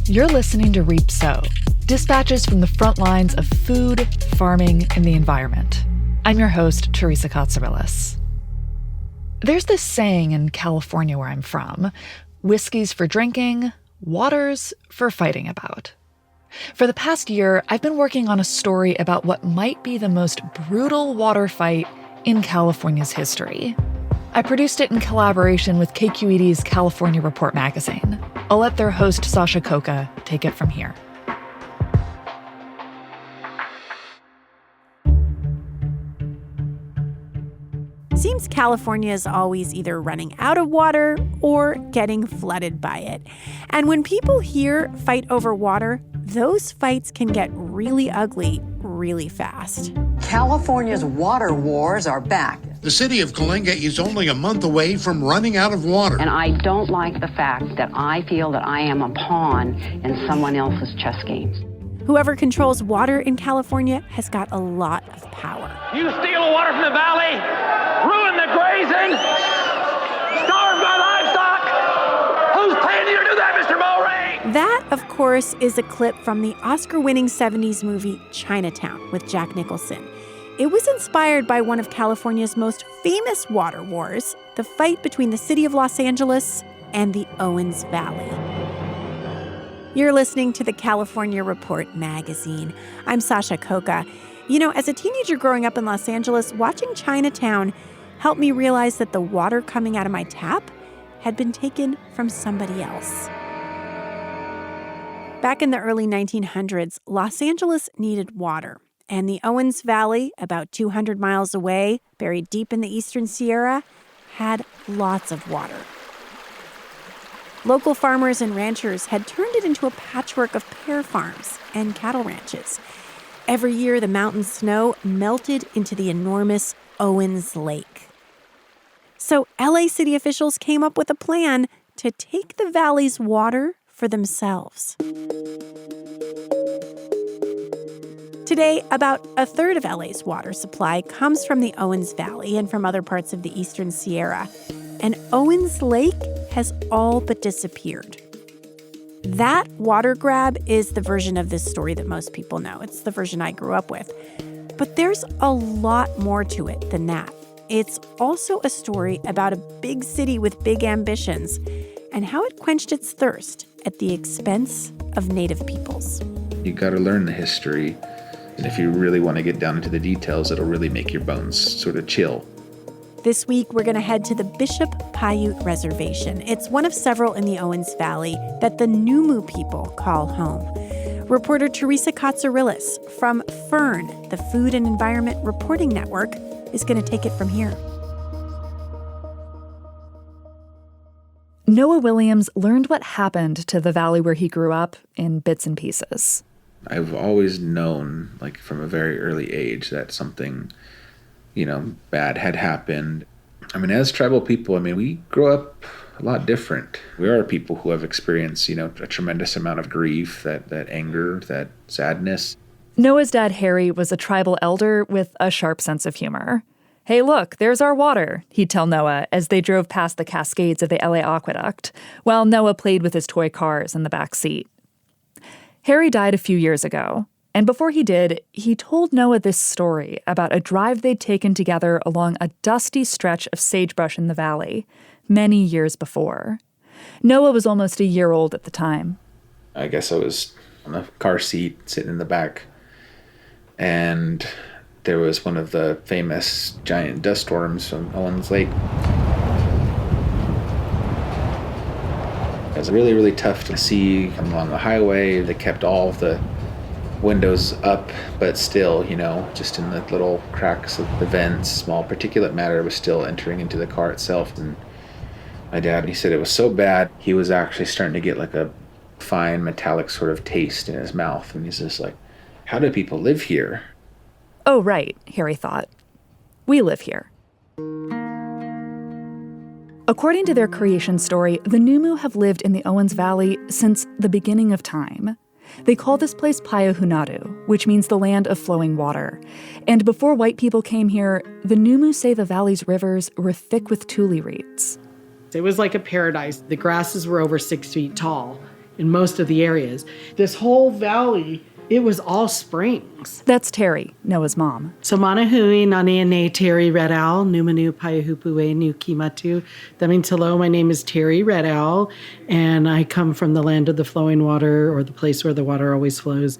You're listening to Reap Sow, dispatches from the front lines of food, farming, and the environment. I'm your host, Teresa Cotsirilos. There's this saying in California where I'm from, whiskey's for drinking, water's for fighting about. For the past year, I've been working on a story about what might be the most brutal water fight in California's history. I produced it in collaboration with KQED's California Report magazine. I'll let their host, Sasha Khokha, take it from here. Seems California is always either running out of water or getting flooded by it. And when people hear fight over water, those fights can get really ugly really fast. California's water wars are back. The city of Coalinga is only a month away from running out of water. And I don't like the fact that I feel that I am a pawn in someone else's chess games. Whoever controls water in California has got a lot of power. You steal the water from the valley, ruin the grazing, starve my livestock. Who's paying you to do that, Mr. Mulray? That, of course, is a clip from the Oscar-winning 70s movie Chinatown with Jack Nicholson. It was inspired by one of California's most famous water wars, the fight between the city of Los Angeles and the Owens Valley. You're listening to the California Report magazine. I'm Sasha Khokha. You know, as a teenager growing up in Los Angeles, watching Chinatown helped me realize that the water coming out of my tap had been taken from somebody else. Back in the early 1900s, Los Angeles needed water, and the Owens Valley, about 200 miles away, buried deep in the eastern Sierra, had lots of water. Local farmers and ranchers had turned it into a patchwork of pear farms and cattle ranches. Every year, the mountain snow melted into the enormous Owens Lake. So LA city officials came up with a plan to take the valley's water for themselves. Today, about a third of LA's water supply comes from the Owens Valley and from other parts of the eastern Sierra. And Owens Lake has all but disappeared. That water grab is the version of this story that most people know. It's the version I grew up with. But there's a lot more to it than that. It's also a story about a big city with big ambitions and how it quenched its thirst at the expense of native peoples. You got to learn the history. And if you really want to get down into the details, it'll really make your bones sort of chill. This week, we're going to head to the Bishop Paiute Reservation. It's one of several in the Owens Valley that the Nüümü people call home. Reporter Teresa Cotsirilos from FERN, the Food and Environment Reporting Network, is going to take it from here. Noah Williams learned what happened to the valley where he grew up in bits and pieces. I've always known, like from a very early age, that something bad had happened. As tribal people, we grow up a lot different. We are people who have experienced, a tremendous amount of grief, that anger, that sadness. Noah's dad, Harry, was a tribal elder with a sharp sense of humor. "Hey, look, there's our water," he'd tell Noah as they drove past the cascades of the LA Aqueduct, while Noah played with his toy cars in the back seat. Harry died a few years ago. And before he did, he told Noah this story about a drive they'd taken together along a dusty stretch of sagebrush in the valley many years before. Noah was almost a year old at the time. I guess I was on the car seat sitting in the back, and there was one of the famous giant dust storms from Owens Lake. It was really, really tough to see coming along the highway. They kept all of the windows up, but still, just in the little cracks of the vents, small particulate matter was still entering into the car itself. And my dad, he said it was so bad, he was actually starting to get like a fine metallic sort of taste in his mouth. And he's just like, how do people live here? Oh, right, Harry thought. We live here. According to their creation story, the Nüümü have lived in the Owens Valley since the beginning of time. They call this place Payahuunadü, which means the land of flowing water. And before white people came here, the Nüümü say the valley's rivers were thick with tule reeds. It was like a paradise. The grasses were over 6 feet tall. in most of the areas. This whole valley, it was all springs. That's Terry, Noah's mom. So Manahui, Nane, Terry, Red Owl, Nüümü, Payahuunadü, New Kimatu. That means hello, my name is Terry Red Owl, and I come from the land of the flowing water, or the place where the water always flows.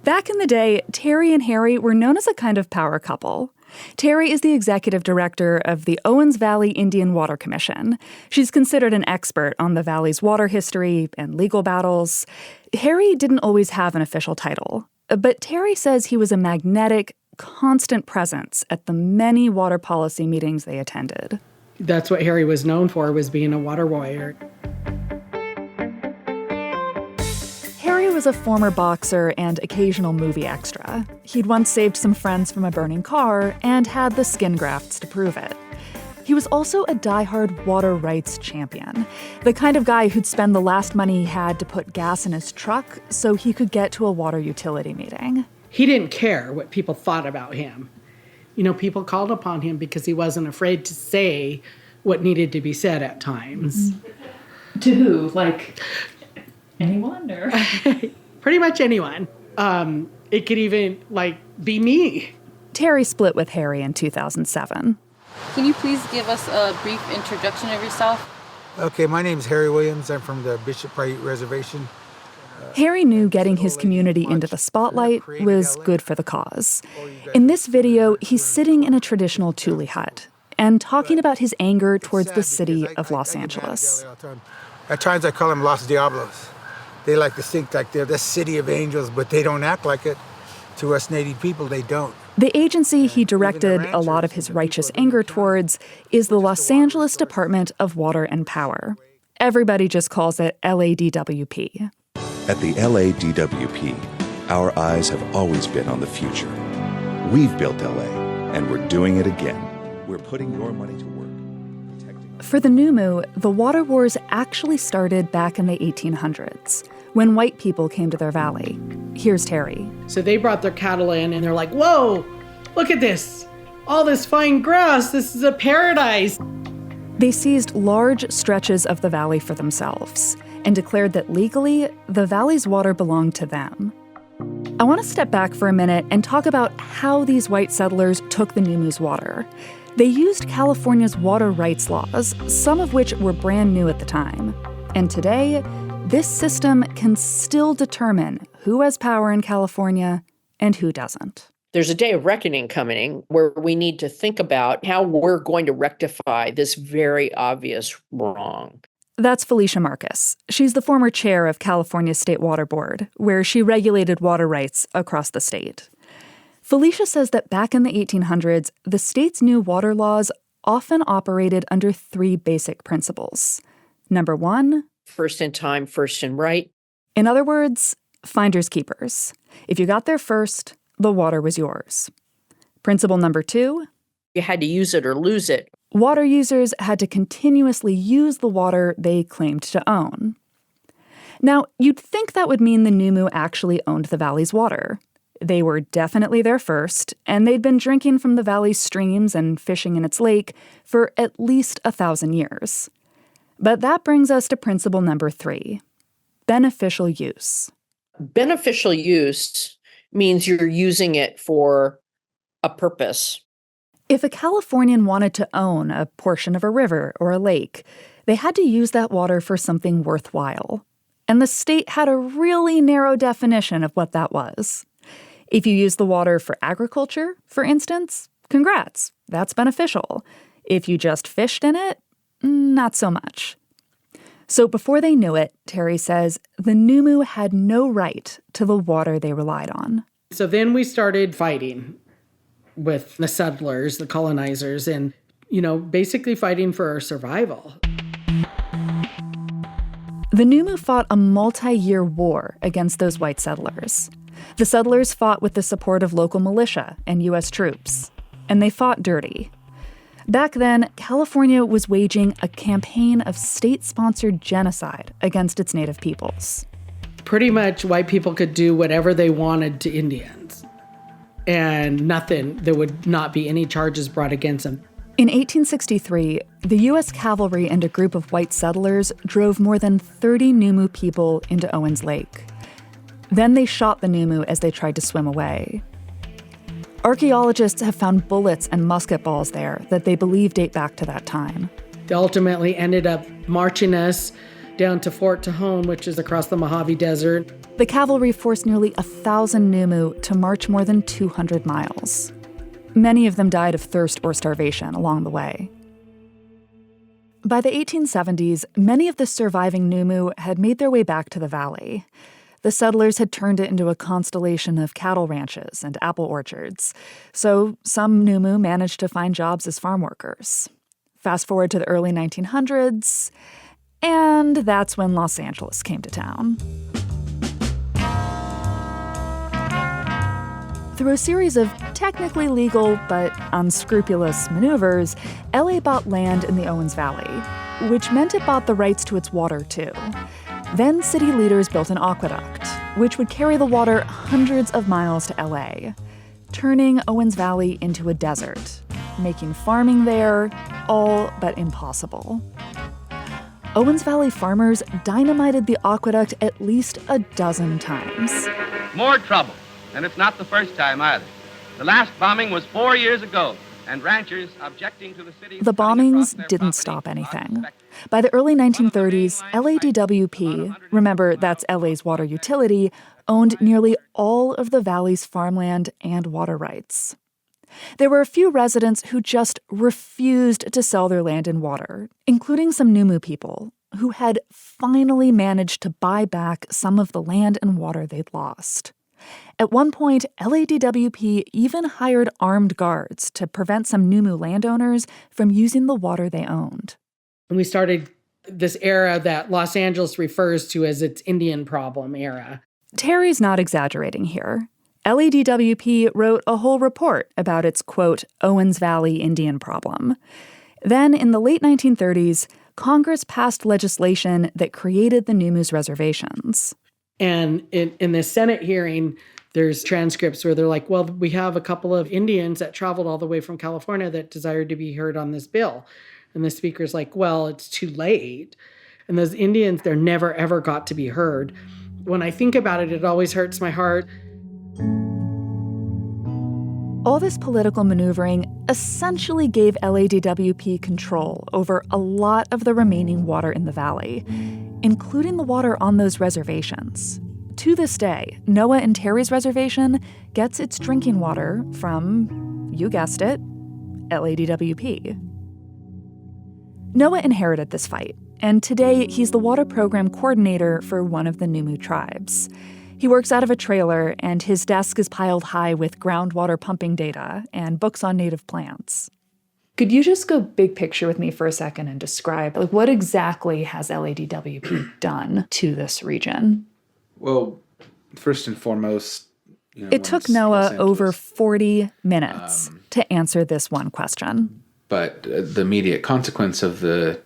Back in the day, Terry and Harry were known as a kind of power couple. Terry is the executive director of the Owens Valley Indian Water Commission. She's considered an expert on the valley's water history and legal battles. Harry didn't always have an official title, but Terry says he was a magnetic, constant presence at the many water policy meetings they attended. That's what Harry was known for, was being a water warrior. Harry was a former boxer and occasional movie extra. He'd once saved some friends from a burning car and had the skin grafts to prove it. He was also a diehard water rights champion, the kind of guy who'd spend the last money he had to put gas in his truck so he could get to a water utility meeting. He didn't care what people thought about him. You know, people called upon him because he wasn't afraid to say what needed to be said at times. Mm-hmm. To who? Like anyone? Or pretty much anyone. It could even, be me. Terry split with Harry in 2007. Can you please give us a brief introduction of yourself? Okay, my name is Harry Williams. I'm from the Bishop Paiute Reservation. Harry knew getting his community into the spotlight was good for the cause. In this video, he's sitting in a traditional Thule hut and talking about his anger towards the city of Los Angeles. At times I call them Los Diablos. They like to think like they're the city of angels, but they don't act like it. To us Native people, they don't. The agency he directed a lot of his righteous anger towards is the Los Angeles Department of Water and Power. Everybody just calls it LADWP. At the LADWP, our eyes have always been on the future. We've built LA, and we're doing it again. We're putting your money to work. For the Nüümü, the water wars actually started back in the 1800s, when white people came to their valley. Here's Terry. So they brought their cattle in, and they're like, whoa, look at this. All this fine grass, this is a paradise. They seized large stretches of the valley for themselves and declared that legally, the valley's water belonged to them. I want to step back for a minute and talk about how these white settlers took the Nüümü's water. They used California's water rights laws, some of which were brand new at the time. And today, this system can still determine who has power in California and who doesn't. There's a day of reckoning coming where we need to think about how we're going to rectify this very obvious wrong. That's Felicia Marcus. She's the former chair of California's State Water Board, where she regulated water rights across the state. Felicia says that back in the 1800s, the state's new water laws often operated under three basic principles. Number one, first in time, first in right. In other words, finders keepers. If you got there first, the water was yours. Principle number two, you had to use it or lose it. Water users had to continuously use the water they claimed to own. Now, you'd think that would mean the Nüümü actually owned the valley's water. They were definitely there first, and they'd been drinking from the valley's streams and fishing in its lake for at least 1,000 years. But that brings us to principle number three, beneficial use. Beneficial use means you're using it for a purpose. If a Californian wanted to own a portion of a river or a lake, they had to use that water for something worthwhile. And the state had a really narrow definition of what that was. If you use the water for agriculture, for instance, congrats, that's beneficial. If you just fished in it, not so much. So before they knew it, Terry says, the Nüümü had no right to the water they relied on. So then we started fighting with the settlers, the colonizers, and, basically fighting for our survival. The Nüümü fought a multi-year war against those white settlers. The settlers fought with the support of local militia and U.S. troops, and they fought dirty. Back then, California was waging a campaign of state-sponsored genocide against its native peoples. Pretty much white people could do whatever they wanted to Indians, and there would not be any charges brought against them. In 1863, the U.S. cavalry and a group of white settlers drove more than 30 Nüümü people into Owens Lake. Then they shot the Nüümü as they tried to swim away. Archaeologists have found bullets and musket balls there that they believe date back to that time. They ultimately ended up marching us down to Fort Tejon, which is across the Mojave Desert. The cavalry forced nearly 1,000 Nüümü to march more than 200 miles. Many of them died of thirst or starvation along the way. By the 1870s, many of the surviving Nüümü had made their way back to the valley. The settlers had turned it into a constellation of cattle ranches and apple orchards, so some Nüümü managed to find jobs as farm workers. Fast forward to the early 1900s, and that's when Los Angeles came to town. Through a series of technically legal but unscrupulous maneuvers, LA bought land in the Owens Valley, which meant it bought the rights to its water too. Then city leaders built an aqueduct, which would carry the water hundreds of miles to LA, turning Owens Valley into a desert, making farming there all but impossible. Owens Valley farmers dynamited the aqueduct at least a dozen times. More trouble. And it's not the first time either. The last bombing was 4 years ago, and ranchers objecting to the city... The bombings didn't stop anything. By the early 1930s, LADWP, remember that's LA's water utility, owned nearly all of the valley's farmland and water rights. There were a few residents who just refused to sell their land and water, including some Nüümü people who had finally managed to buy back some of the land and water they'd lost. At one point, LADWP even hired armed guards to prevent some Nüümü landowners from using the water they owned. And we started this era that Los Angeles refers to as its Indian problem era. Terry's not exaggerating here. LADWP wrote a whole report about its, quote, Owens Valley Indian problem. Then, in the late 1930s, Congress passed legislation that created the Nüümü's reservations. And in the Senate hearing, there's transcripts where they're like, well, we have a couple of Indians that traveled all the way from California that desired to be heard on this bill. And the speaker's like, well, it's too late. And those Indians, they're never, ever got to be heard. When I think about it, it always hurts my heart. All this political maneuvering essentially gave LADWP control over a lot of the remaining water in the valley, including the water on those reservations. To this day, Noah and Terry's reservation gets its drinking water from, you guessed it, LADWP. Noah inherited this fight, and today he's the water program coordinator for one of the Nüümü tribes. He works out of a trailer, and his desk is piled high with groundwater pumping data and books on native plants. Could you just go big picture with me for a second and describe, what exactly has LADWP done to this region? Well, first and foremost, it took Noah over 40 minutes to answer this one question. But the immediate consequence of the,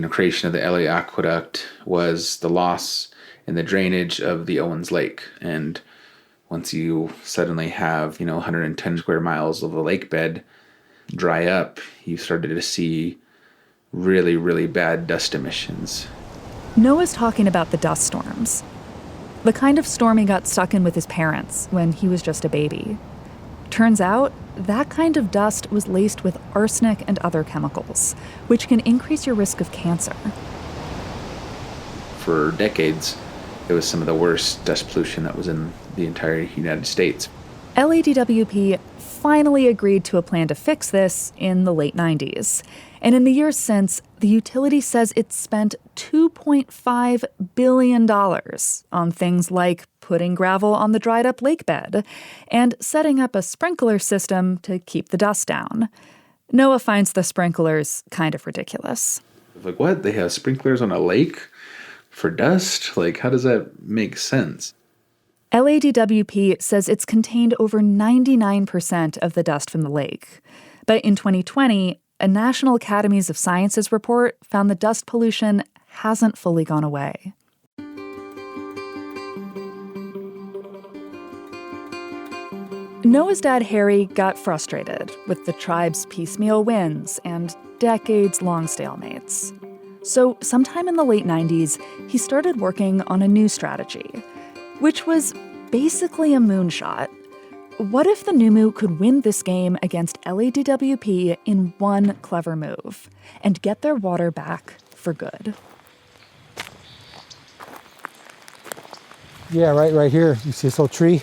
creation of the LA aqueduct was the loss in the drainage of the Owens Lake. And once you suddenly have, 110 square miles of a lake bed dry up, you started to see really, really bad dust emissions. Noah's talking about the dust storms, the kind of storm he got stuck in with his parents when he was just a baby. Turns out, that kind of dust was laced with arsenic and other chemicals, which can increase your risk of cancer. For decades, it was some of the worst dust pollution that was in the entire United States. LADWP finally agreed to a plan to fix this in the late 90s. And in the years since, the utility says it's spent $2.5 billion on things like putting gravel on the dried up lake bed and setting up a sprinkler system to keep the dust down. Noah finds the sprinklers kind of ridiculous. Like, what? They have sprinklers on a lake for dust? How does that make sense? LADWP says it's contained over 99% of the dust from the lake. But in 2020, a National Academies of Sciences report found the dust pollution hasn't fully gone away. Noah's dad, Harry, got frustrated with the tribe's piecemeal wins and decades-long stalemates. So sometime in the late 90s, he started working on a new strategy, which was basically a moonshot. What if the Nüümü could win this game against LADWP in one clever move and get their water back for good? Yeah, right here. You see this little tree?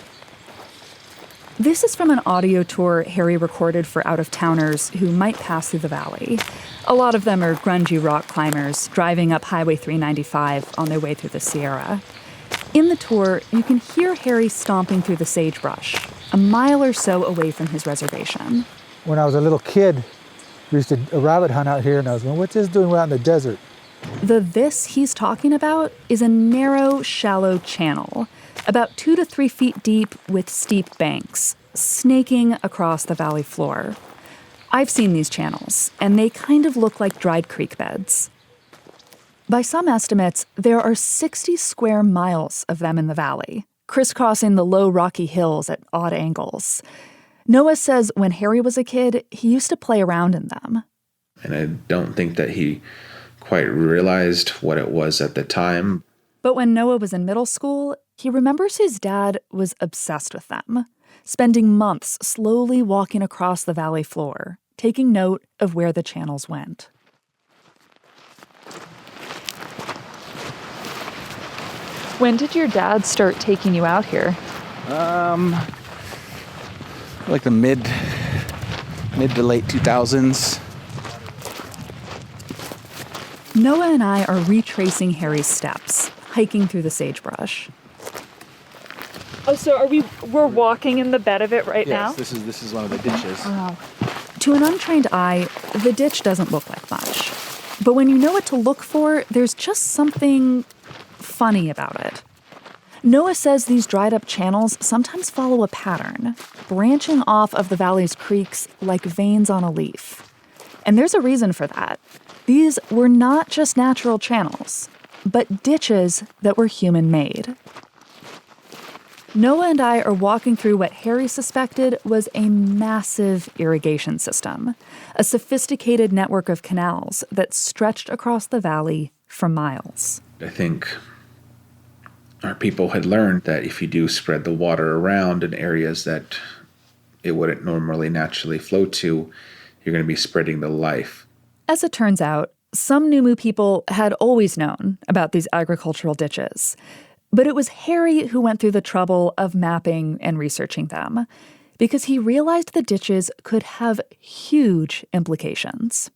This is from an audio tour Harry recorded for out-of-towners who might pass through the valley. A lot of them are grungy rock climbers driving up Highway 395 on their way through the Sierra. In the tour, you can hear Harry stomping through the sagebrush, a mile or so away from his reservation. When I was a little kid, we used to rabbit hunt out here, and I was going, what's this doing out in the desert? The this he's talking about is a narrow, shallow channel, about 2 to 3 feet deep with steep banks, snaking across the valley floor. I've seen these channels, and they kind of look like dried creek beds. By some estimates, there are 60 square miles of them in the valley, crisscrossing the low rocky hills at odd angles. Noah says when Harry was a kid, he used to play around in them. And I don't think that he quite realized what it was at the time. But when Noah was in middle school, he remembers his dad was obsessed with them, spending months slowly walking across the valley floor, taking note of where the channels went. When did your dad start taking you out here? Like the mid to late 2000s. Noah and I are retracing Harry's steps, hiking through the sagebrush. Oh, so we're walking in the bed of it right now? Yes, this is one of the ditches. Wow. To an untrained eye, the ditch doesn't look like much. But when you know what to look for, there's just something funny about it. Noah says these dried-up channels sometimes follow a pattern, branching off of the valley's creeks like veins on a leaf. And there's a reason for that. These were not just natural channels, but ditches that were human-made. Noah and I are walking through what Harry suspected was a massive irrigation system, a sophisticated network of canals that stretched across the valley for miles. I think our people had learned that if you do spread the water around in areas that it wouldn't normally naturally flow to, you're going to be spreading the life. As it turns out, some Nüümü people had always known about these agricultural ditches. But it was Harry who went through the trouble of mapping and researching them, because he realized the ditches could have huge implications.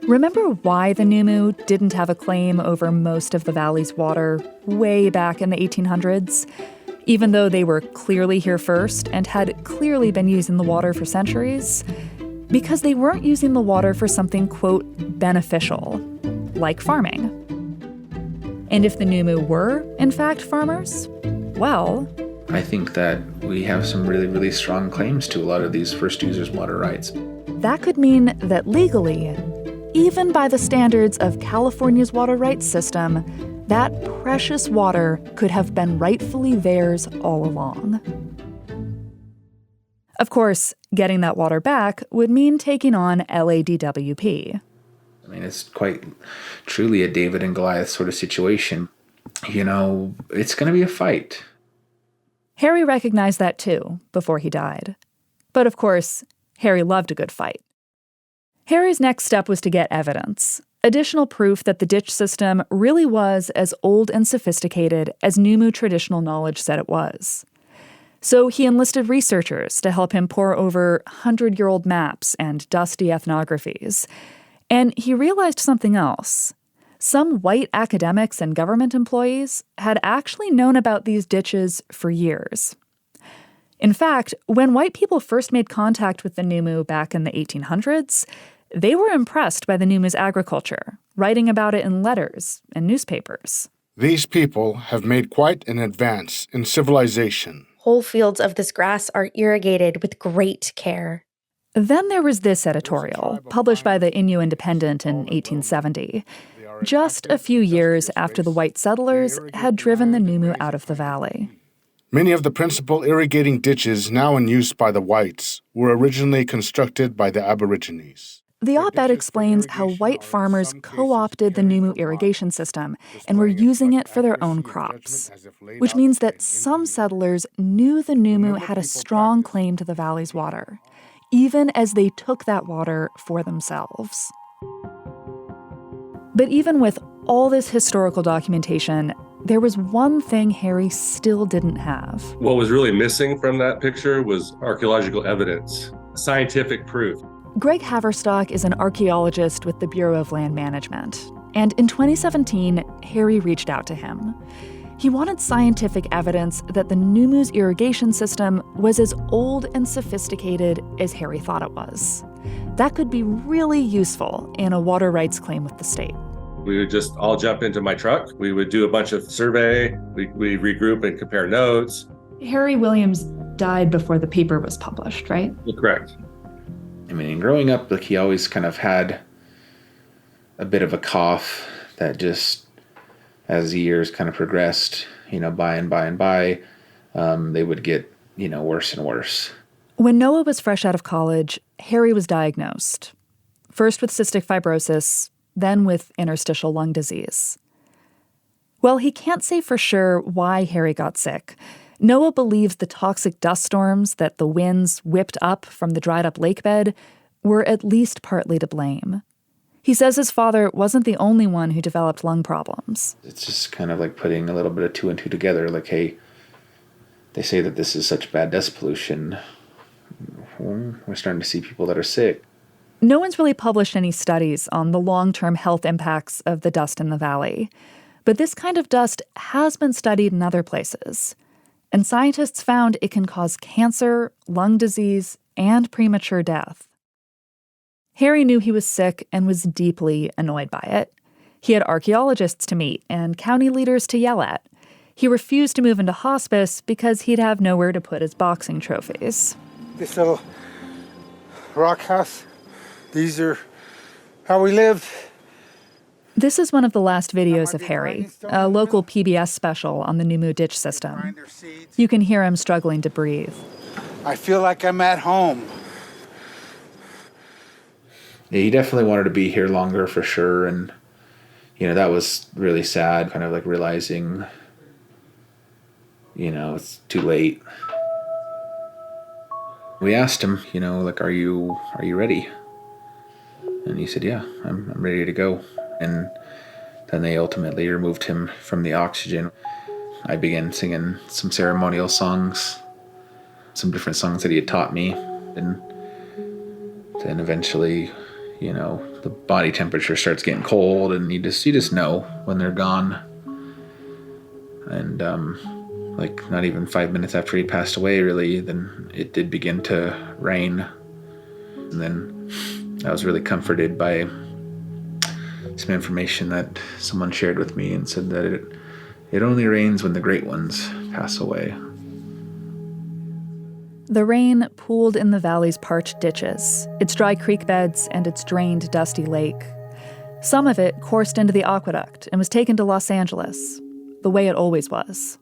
Remember why the Nüümü didn't have a claim over most of the valley's water way back in the 1800s? Even though they were clearly here first and had clearly been using the water for centuries? Because they weren't using the water for something, quote, beneficial, like farming. And if the Nüümü were, in fact, farmers, well... I think that we have some really, really strong claims to a lot of these first users' water rights. That could mean that legally, even by the standards of California's water rights system, that precious water could have been rightfully theirs all along. Of course, getting that water back would mean taking on LADWP. I mean, it's quite truly a David and Goliath sort of situation. You know, it's going to be a fight. Harry recognized that too, before he died. But of course, Harry loved a good fight. Harry's next step was to get evidence, additional proof that the ditch system really was as old and sophisticated as Nüümü traditional knowledge said it was. So he enlisted researchers to help him pore over 100-year-old maps and dusty ethnographies. And he realized something else. Some white academics and government employees had actually known about these ditches for years. In fact, when white people first made contact with the Nüümü back in the 1800s, they were impressed by the Nüümü's agriculture, writing about it in letters and newspapers. These people have made quite an advance in civilization. Whole fields of this grass are irrigated with great care. Then there was this editorial, published by the Innu Independent in 1870, just a few years after the white settlers had driven the Nüümü out of the valley. Many of the principal irrigating ditches now in use by the whites were originally constructed by the Aborigines. The op-ed explains how white farmers co-opted the Nüümü irrigation system and were using it for their own crops, which means that some settlers knew the Nüümü had a strong claim to the valley's water, even as they took that water for themselves. But even with all this historical documentation, there was one thing Harry still didn't have. What was really missing from that picture was archaeological evidence, scientific proof. Greg Haverstock is an archaeologist with the Bureau of Land Management, and in 2017, Harry reached out to him. He wanted scientific evidence that the Nüümü's irrigation system was as old and sophisticated as Harry thought it was. That could be really useful in a water rights claim with the state. We would just all jump into my truck. We would do a bunch of survey. We regroup and compare notes. Harry Williams died before the paper was published, right? Correct. I mean, growing up, like, he always kind of had a bit of a cough that just, as the years kind of progressed, by and by, they would get, worse and worse. When Noah was fresh out of college, Harry was diagnosed. First with cystic fibrosis, then with interstitial lung disease. Well, he can't say for sure why Harry got sick. Noah believes the toxic dust storms that the winds whipped up from the dried-up lake bed were at least partly to blame. He says his father wasn't the only one who developed lung problems. It's just kind of like putting a little bit of two and two together. Like, hey, they say that this is such bad dust pollution. We're starting to see people that are sick. No one's really published any studies on the long-term health impacts of the dust in the valley. But this kind of dust has been studied in other places. And scientists found it can cause cancer, lung disease, and premature death. Harry knew he was sick and was deeply annoyed by it. He had archaeologists to meet and county leaders to yell at. He refused to move into hospice because he'd have nowhere to put his boxing trophies. This little rock house, these are how we lived. This is one of the last videos of Harry, a local PBS special on the Nüümü ditch system. You can hear him struggling to breathe. I feel like I'm at home. Yeah, he definitely wanted to be here longer for sure, and that was really sad, kind of like realizing, it's too late. We asked him, like, are you ready? And he said, yeah, I'm ready to go. And then they ultimately removed him from the oxygen. I began singing some ceremonial songs, some different songs that he had taught me. And then eventually, the body temperature starts getting cold, and you just know when they're gone. And not even 5 minutes after he passed away, really, then it did begin to rain. And then I was really comforted by some information that someone shared with me and said that it only rains when the great ones pass away. The rain pooled in the valley's parched ditches, its dry creek beds, and its drained, dusty lake. Some of it coursed into the aqueduct and was taken to Los Angeles, the way it always was.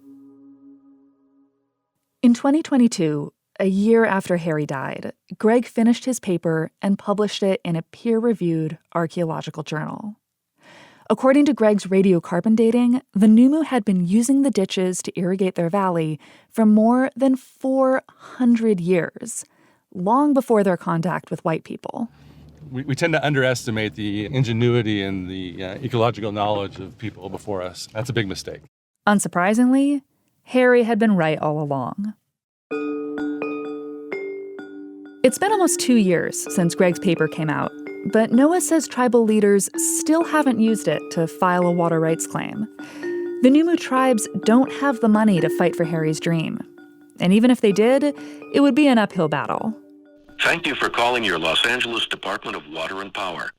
In 2022, a year after Harry died, Greg finished his paper and published it in a peer-reviewed archaeological journal. According to Greg's radiocarbon dating, the Nüümü had been using the ditches to irrigate their valley for more than 400 years, long before their contact with white people. We tend to underestimate the ingenuity and the ecological knowledge of people before us. That's a big mistake. Unsurprisingly, Harry had been right all along. It's been almost 2 years since Greg's paper came out, but Noah says tribal leaders still haven't used it to file a water rights claim. The Nüümü tribes don't have the money to fight for Harry's dream. And even if they did, it would be an uphill battle. Thank you for calling your Los Angeles Department of Water and Power.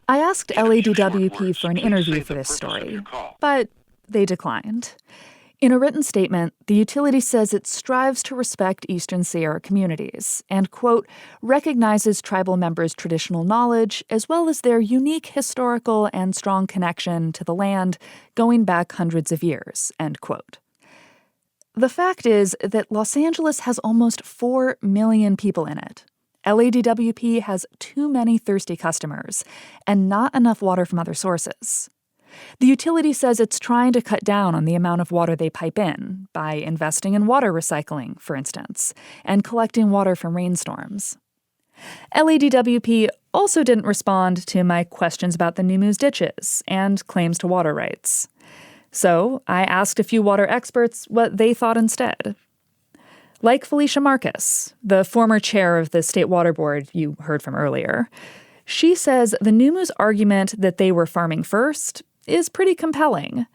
I asked LADWP for an interview for this story, but they declined. In a written statement, the utility says it strives to respect Eastern Sierra communities and, quote, recognizes tribal members' traditional knowledge as well as their unique historical and strong connection to the land going back hundreds of years, end quote. The fact is that Los Angeles has almost 4 million people in it. LADWP has too many thirsty customers and not enough water from other sources. The utility says it's trying to cut down on the amount of water they pipe in by investing in water recycling, for instance, and collecting water from rainstorms. LADWP also didn't respond to my questions about the Nüümü's ditches and claims to water rights. So I asked a few water experts what they thought instead. Like Felicia Marcus, the former chair of the State Water Board you heard from earlier, she says the Nüümü's argument that they were farming first is pretty compelling.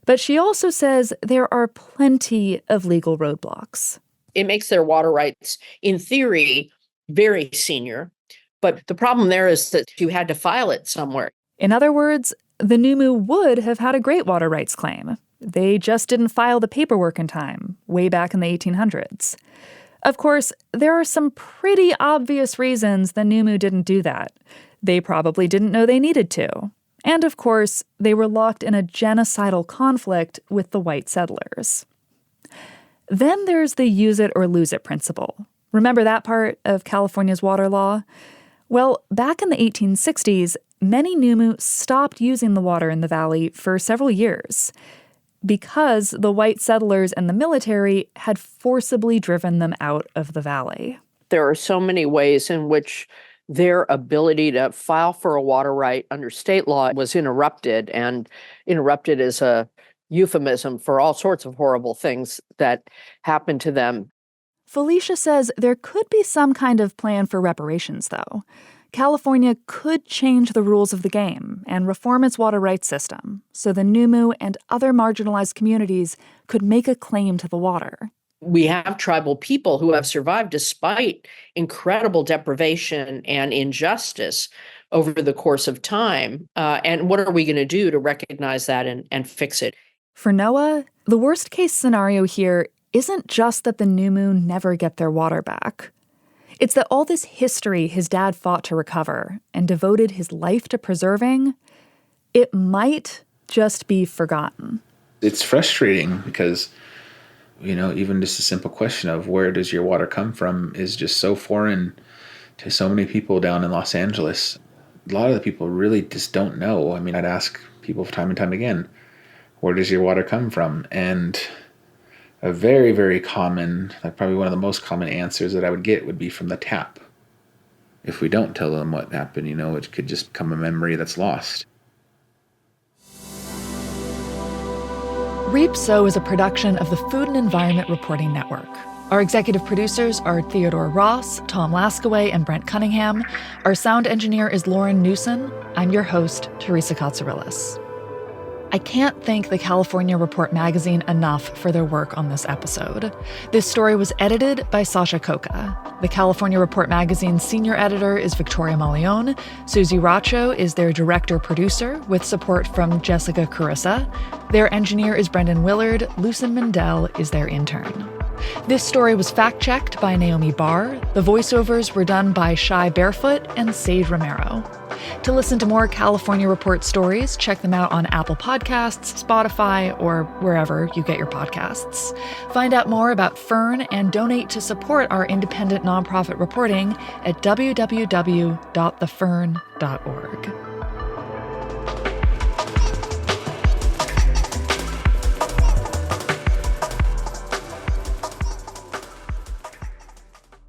But she also says there are plenty of legal roadblocks. It makes their water rights, in theory, very senior. But the problem there is that you had to file it somewhere. In other words, the Nüümü would have had a great water rights claim. They just didn't file the paperwork in time, way back in the 1800s. Of course, there are some pretty obvious reasons the Nüümü didn't do that. They probably didn't know they needed to. And of course, they were locked in a genocidal conflict with the white settlers. Then there's the use it or lose it principle. Remember that part of California's water law? Well, back in the 1860s, many Nüümü stopped using the water in the valley for several years because the white settlers and the military had forcibly driven them out of the valley. There are so many ways in which their ability to file for a water right under state law was interrupted, and interrupted is a euphemism for all sorts of horrible things that happened to them. Felicia says there could be some kind of plan for reparations, though. California could change the rules of the game and reform its water rights system so the Nüümü and other marginalized communities could make a claim to the water. We have tribal people who have survived despite incredible deprivation and injustice over the course of time. And what are we going to do to recognize that and fix it? For Noah, the worst case scenario here isn't just that the Nüümü never get their water back. It's that all this history his dad fought to recover and devoted his life to preserving, it might just be forgotten. It's frustrating because, even just a simple question of where does your water come from is just so foreign to so many people down in Los Angeles. A lot of the people really just don't know. I mean, I'd ask people time and time again, where does your water come from? And a very, very common, probably one of the most common answers that I would get would be from the tap. If we don't tell them what happened, it could just become a memory that's lost. Reap So is a production of the Food and Environment Reporting Network. Our executive producers are Theodore Ross, Tom Laskaway, and Brent Cunningham. Our sound engineer is Lauren Newson. I'm your host, Teresa Cotsirilos. I can't thank the California Report magazine enough for their work on this episode. This story was edited by Sasha Coca. The California Report magazine's senior editor is Victoria Malione. Susie Racho is their director-producer, with support from Jessica Carissa. Their engineer is Brendan Willard. Lucen Mendel is their intern. This story was fact-checked by Naomi Barr. The voiceovers were done by Shai Barefoot and Sage Romero. To listen to more California Report stories, check them out on Apple Podcasts, Spotify, or wherever you get your podcasts. Find out more about FERN and donate to support our independent nonprofit reporting at www.thefern.org.